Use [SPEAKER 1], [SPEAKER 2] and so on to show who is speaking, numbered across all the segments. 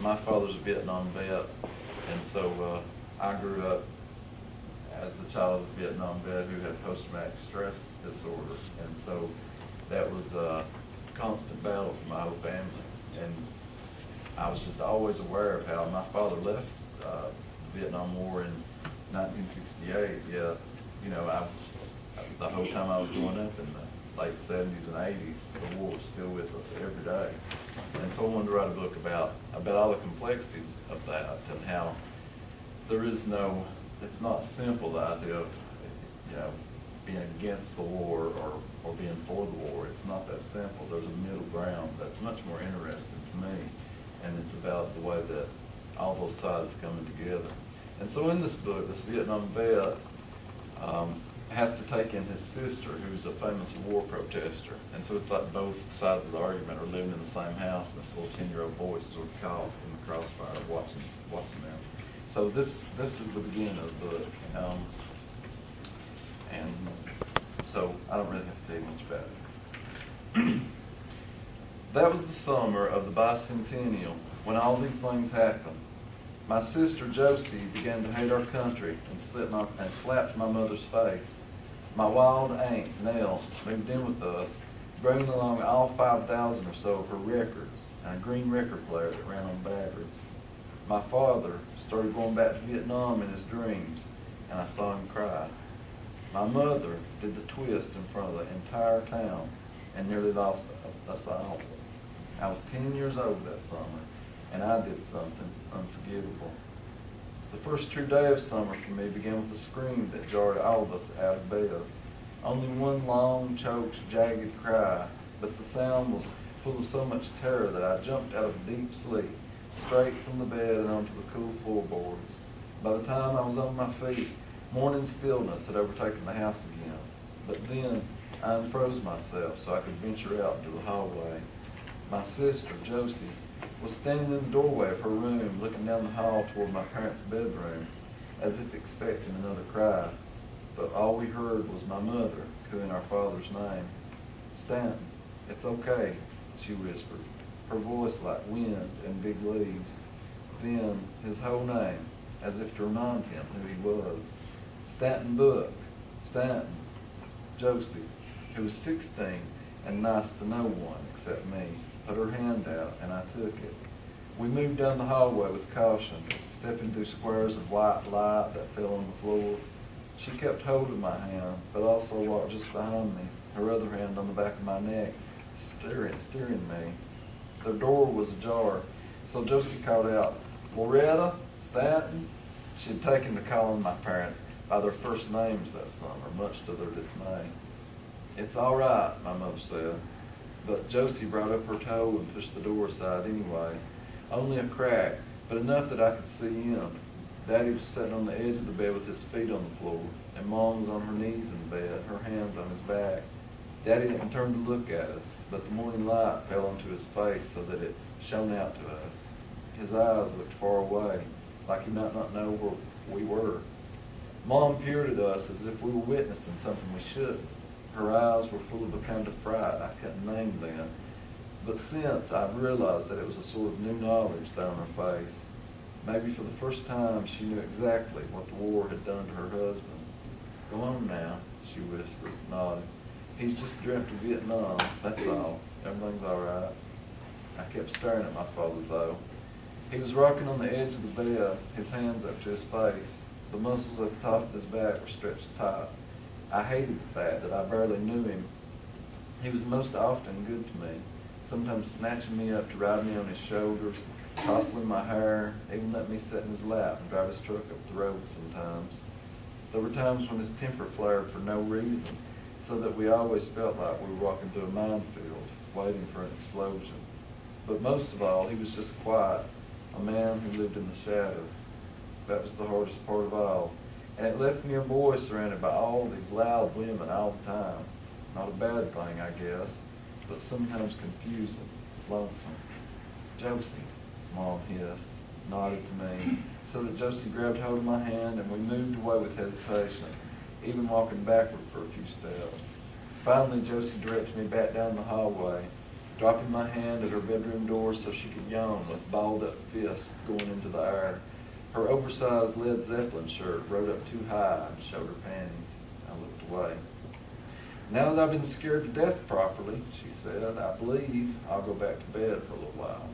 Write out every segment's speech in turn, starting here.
[SPEAKER 1] My father's a Vietnam vet, and so I grew up as the child of a Vietnam vet who had post-traumatic stress disorder, and so that was a constant battle for my whole family. And I was just always aware of how my father left the Vietnam War in 1968. Yet, you know, the whole time I was growing up in the late 70s and 80s, the war was still with us every day. And so I wanted to write a book about all the complexities of that and how there is no, it's not simple, the idea of, you know, being against the war or being for the war. It's not that simple. There's a middle ground that's much more interesting to me, and it's about the way that all those sides coming together. And so in this book, this Vietnam vet has to take in his sister, who's a famous war protester. And so it's like both sides of the argument are living in the same house, and this little 10-year-old boy is sort of caught in the crossfire watching them. So this is the beginning of the book. And so I don't really have to tell you much about it. That was the summer of the bicentennial when all these things happened. My sister Josie began to hate our country and slapped my mother's face. My wild aunt Nell moved in with us, bringing along all 5,000 or so of her records and a green record player that ran on batteries. My father started going back to Vietnam in his dreams, and I saw him cry. My mother did the twist in front of the entire town and nearly lost us all. I was 10 years old that summer, and I did something unforgivable. The first true day of summer for me began with a scream that jarred all of us out of bed. Only one long, choked, jagged cry, but the sound was full of so much terror that I jumped out of deep sleep, straight from the bed and onto the cool floorboards. By the time I was on my feet, morning stillness had overtaken the house again. But then I unfroze myself so I could venture out into the hallway. My sister, Josie, was standing in the doorway of her room, looking down the hall toward my parents' bedroom, as if expecting another cry. But all we heard was my mother cooing our father's name. "Stanton, it's okay," she whispered, her voice like wind and big leaves. Then his whole name, as if to remind him who he was. Stanton Book, Stanton. Josie, who was 16 and nice to no one except me, put her hand out, and I took it. We moved down the hallway with caution, stepping through squares of white light that fell on the floor. She kept hold of my hand, but also walked just behind me, her other hand on the back of my neck, steering me. The door was ajar, so Josie called out, "Loretta, Stanton." She had taken to calling my parents by their first names that summer, much to their dismay. "It's all right," my mother said. But Josie brought up her toe and pushed the door aside anyway. Only a crack, but enough that I could see in. Daddy was sitting on the edge of the bed with his feet on the floor, and Mom was on her knees in the bed, her hands on his back. Daddy didn't turn to look at us, but the morning light fell onto his face so that it shone out to us. His eyes looked far away, like he might not know where we were. Mom peered at us as if we were witnessing something we shouldn't. Her eyes were full of a kind of fright I couldn't name then, but since I've realized that it was a sort of new knowledge there on her face. Maybe for the first time she knew exactly what the war had done to her husband. "Go on now," she whispered, nodding. "He's just dreamt of Vietnam, that's all. Everything's all right." I kept staring at my father, though. He was rocking on the edge of the bed, his hands up to his face. The muscles at the top of his back were stretched tight. I hated the fact that I barely knew him. He was most often good to me, sometimes snatching me up to ride me on his shoulders, tousling my hair, even let me sit in his lap and drive his truck up the road sometimes. There were times when his temper flared for no reason, so that we always felt like we were walking through a minefield, waiting for an explosion. But most of all, he was just quiet, a man who lived in the shadows. That was the hardest part of all. And it left me a boy surrounded by all these loud women all the time. Not a bad thing, I guess, but sometimes confusing, lonesome. "Josie," Mom hissed, nodded to me, so that Josie grabbed hold of my hand and we moved away with hesitation, even walking backward for a few steps. Finally, Josie directed me back down the hallway. dropping my hand at her bedroom door so she could yawn with balled-up fists going into the air. Her oversized Led Zeppelin shirt rode up too high and showed her panties. I looked away. Now that I've been scared to death properly, she said, I believe I'll go back to bed for a little while.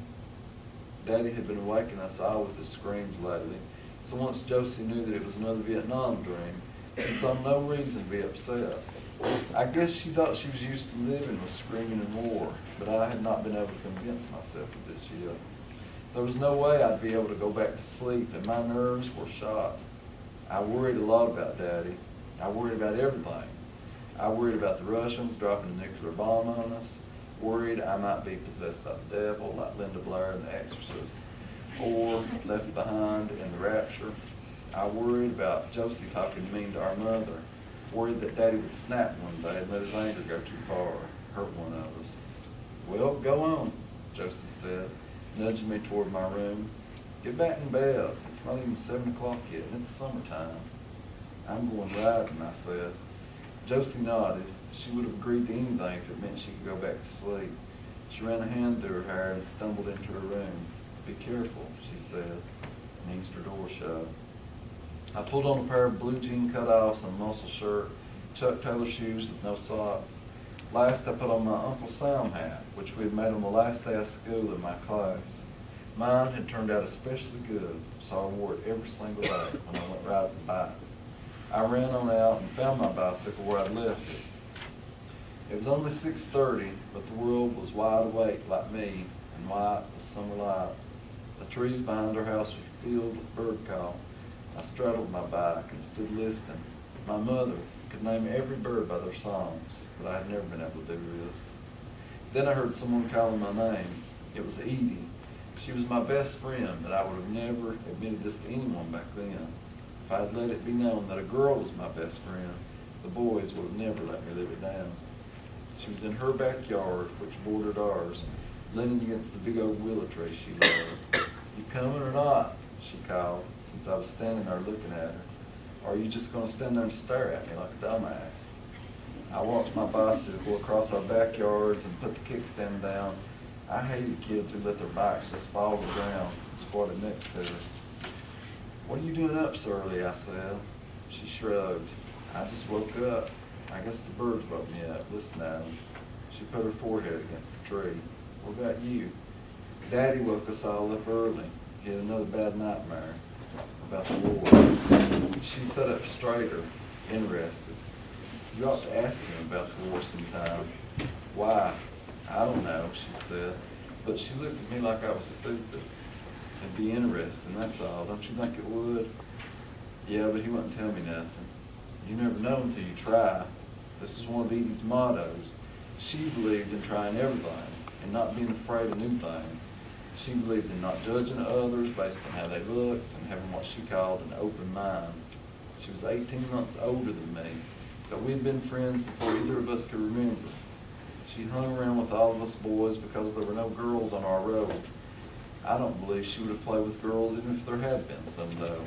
[SPEAKER 1] Daddy had been waking us all with his screams lately, so once Josie knew that it was another Vietnam dream, she saw no reason to be upset. I guess she thought she was used to living with screaming and war, but I had not been able to convince myself of this yet. There was no way I'd be able to go back to sleep, and my nerves were shot. I worried a lot about Daddy. I worried about everything. I worried about the Russians dropping a nuclear bomb on us, worried I might be possessed by the devil like Linda Blair in The Exorcist, or left behind in The Rapture. I worried about Josie talking mean to our mother, worried that Daddy would snap one day and let his anger go too far, hurt one of us. Well, go on, Josie said, nudging me toward my room. Get back in bed. It's not even 7 o'clock yet, and it's summertime. I'm going riding, I said. Josie nodded. She would have agreed to anything if it meant she could go back to sleep. She ran a hand through her hair and stumbled into her room. Be careful, she said, and eased her door shut. I pulled on a pair of blue jean cutoffs and a muscle shirt, Chuck Taylor shoes with no socks. Last, I put on my Uncle Sam hat, which we had made on the last day of school in my class. Mine had turned out especially good, so I wore it every single day when I went riding bikes. I ran on out and found my bicycle where I'd left it. It was only 6:30, but the world was wide awake like me and white with summer light. The trees behind our house were filled with bird call. I straddled my bike and stood listening. My mother could name every bird by their songs, but I had never been able to do this. Then I heard someone calling my name. It was Edie. She was my best friend, but I would have never admitted this to anyone back then. If I had let it be known that a girl was my best friend, the boys would have never let me live it down. She was in her backyard, which bordered ours, leaning against the big old willow tree she loved. You coming or not? She called, since I was standing there looking at her. Or are you just going to stand there and stare at me like a dumbass? I walked my bicycle across our backyards and put the kickstand down. I hated kids who let their bikes just fall to the ground and squatted next to her. What are you doing up so early? I said. She shrugged. I just woke up. I guess the birds woke me up. Listen at them. She put her forehead against the tree. What about you? Daddy woke us all up early. He had another bad nightmare about the war. She sat up straighter, interested. You ought to ask him about the war sometime. Why? I don't know, she said. But she looked at me like I was stupid. It'd be interesting, that's all. Don't you think it would? Yeah, but he wouldn't tell me nothing. You never know until you try. This is one of Edie's mottos. She believed in trying everything and not being afraid of new things. She believed in not judging others based on how they looked and having what she called an open mind. She was 18 months older than me, but we'd been friends before either of us could remember. She hung around with all of us boys because there were no girls on our road. I don't believe she would have played with girls even if there had been some, though.